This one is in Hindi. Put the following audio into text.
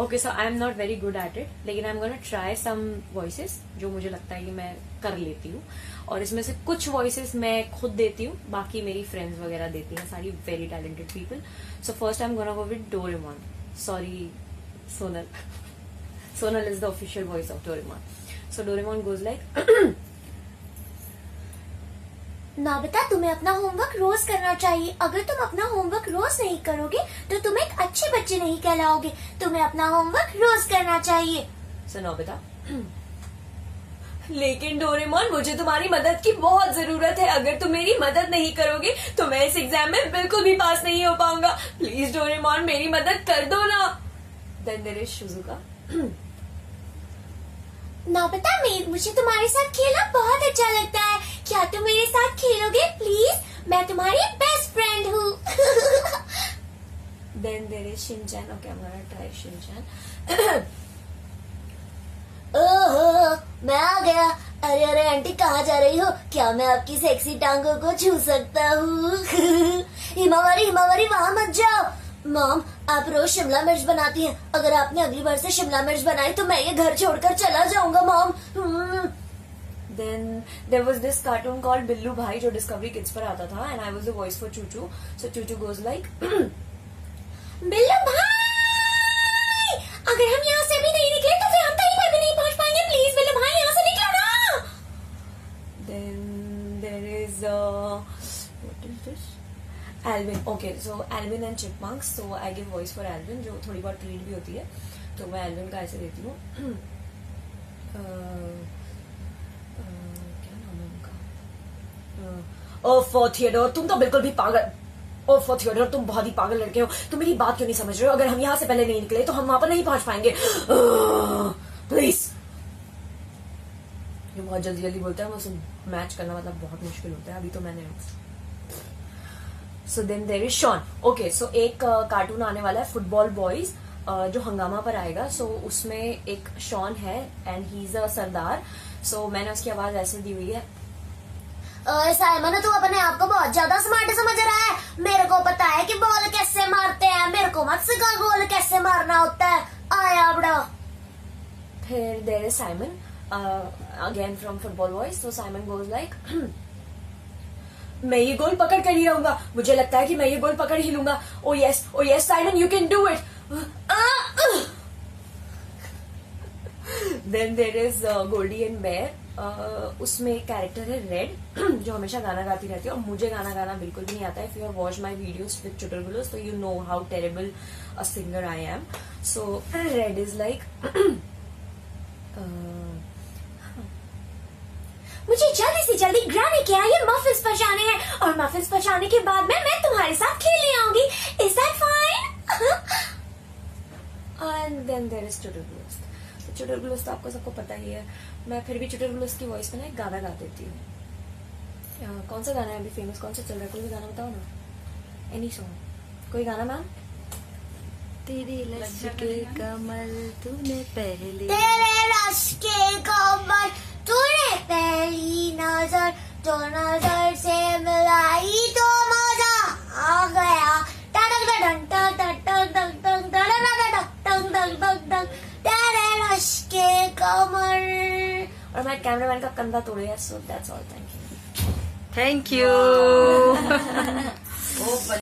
Okay, so I am not very good at it, लेकिन I am gonna try some voices जो मुझे लगता है कि मैं कर लेती हूँ। और इसमें से कुछ वॉइसेस मैं खुद देती हूँ, बाकी मेरी फ्रेंड्स वगैरह देती हैं, सारी very talented people. So first I am gonna go with Doraemon. Sorry Sonal. Sonal is the official voice of Doraemon. So Doraemon goes like, Nobita, तुम्हें अपना होमवर्क रोज करना चाहिए। अगर तुम अपना होमवर्क रोज नहीं करोगे तो तुम एक अच्छे बच्चे नहीं कहलाओगे। तुम्हें अपना होमवर्क रोज करना चाहिए। सो नोबिता, लेकिन डोरेमोन मुझे तुम्हारी मदद की बहुत जरूरत है। अगर तुम मेरी मदद नहीं करोगे तो मैं इस एग्जाम में बिल्कुल भी पास नहीं हो पाऊंगा। प्लीज डोरेमोन, मेरी मदद कर दो ना। Then there is Shizuka. Nobita, मुझे तुम्हारे साथ खेलना बहुत अच्छा लगता है। क्या तुम मेरे साथ खेलोगे प्लीज? मैं तुम्हारी बेस्ट फ्रेंड हूँ। Then there is Shinchan. Okay, I am gonna try Shinchan. ओहो, मैं आ गया। अरे अरे आंटी, कहाँ जा रही हो? क्या मैं आपकी सेक्सी टांगों को छू सकता हूँ? हिमावरी हिमावरी, वहाँ मत जाओ। मॉम, आप रोज शिमला मिर्च बनाती हैं। अगर आपने अगली बार से शिमला मिर्च बनाई तो मैं ये घर छोड़कर चला जाऊंगा mom. Then there was this cartoon called Billu भाई जो डिस्कवरी किड्स पर आता था, and I was the voice for चूचू. So चूचू goes like, Billu भाई, अगर हम यहाँ से भी नहीं निकले तो फिर हम कहीं पर भी नहीं पहुँच पाएंगे। प्लीज बिल्लू भाई, यहाँ से निकलो ना। then there is what is this? Alvin. Okay, so Alvin and Chipmunks. So I give voice for Alvin जो थोड़ी बहुत ट्रीट भी होती है, तो मैं Alvin का ऐसे देती हूँ। क्या नाम है उनका? ओफो थिएडोर, तुम तो बिल्कुल भी पागल। ओफो थिएडोर, तुम बहुत ही पागल लड़के हो। तुम मेरी बात क्यों नहीं समझ रहे हो? अगर हम यहाँ से पहले नहीं निकले तो हम वहां पर नहीं पहुंच पाएंगे। प्लीज। ये बहुत जल्दी जल्दी बोलता है, मुझसे मैच करना मतलब बहुत मुश्किल होता है। अभी तो मैंने so then there is Shawn. Okay, so एक कार्टून आने वाला है फुटबॉल बॉयज जो हंगामा पर आएगा। सो उसमें एक शॉन है एंड ही इज अ सरदार। सो मैंने उसकी आवाज ऐसे दी हुई है। साइमन, तू अपने आप को बहुत ज्यादा स्मार्ट समझ रहा है। मेरे को पता है कि बॉल कैसे मारते हैं। मेरे को मत सिखा गोल कैसे मारना होता है। आया बड़ा। फिर there is Simon again from football boys. तो साइमन गोज लाइक, मैं ये गोल पकड़ कर ही रहूंगा। मुझे लगता है कि मैं ये गोल पकड़ ही लूंगा। Oh yes Simon, you can do it. Then there is Goldie and Bear. उसमें एक कैरेक्टर है रेड जो हमेशा गाना गाती रहती है, और मुझे गाना गाना बिल्कुल भी नहीं आता है। If you have watch my videos with चुटरगुलोस तो you know how terrible a singer I am. So Red is like, मुझे जल्दी से जल्दी ग्रैनी के यहाँ ये मफिन्स पहुँचाने हैं, और मफिन्स पहुँचाने के बाद में मैं तुम्हारे साथ खेलने आऊंगी। Is that fine? And then there is चुटरगुलोस। चुटरगुलोस तो आपको सबको पता ही है। मैं फिर भी चुटरगुलोस की वॉइस में ना एक गाना गा देती हूँ। कौन सा गाना है अभी फेमस, कौन सा चल रहा है? कोई भी गाना बताओ ना, एनी सॉन्ग, कोई गाना मैम। तेरे लश के कमल तूने पहले, तेरे रश के कमल तूने पहली नजर, तो नजर से मिलाई तो मजा आ गया। तेरे रश के कमल। और मैं कैमरामैन का कंधा तोड़े है। So that's all, thank you. Thank you.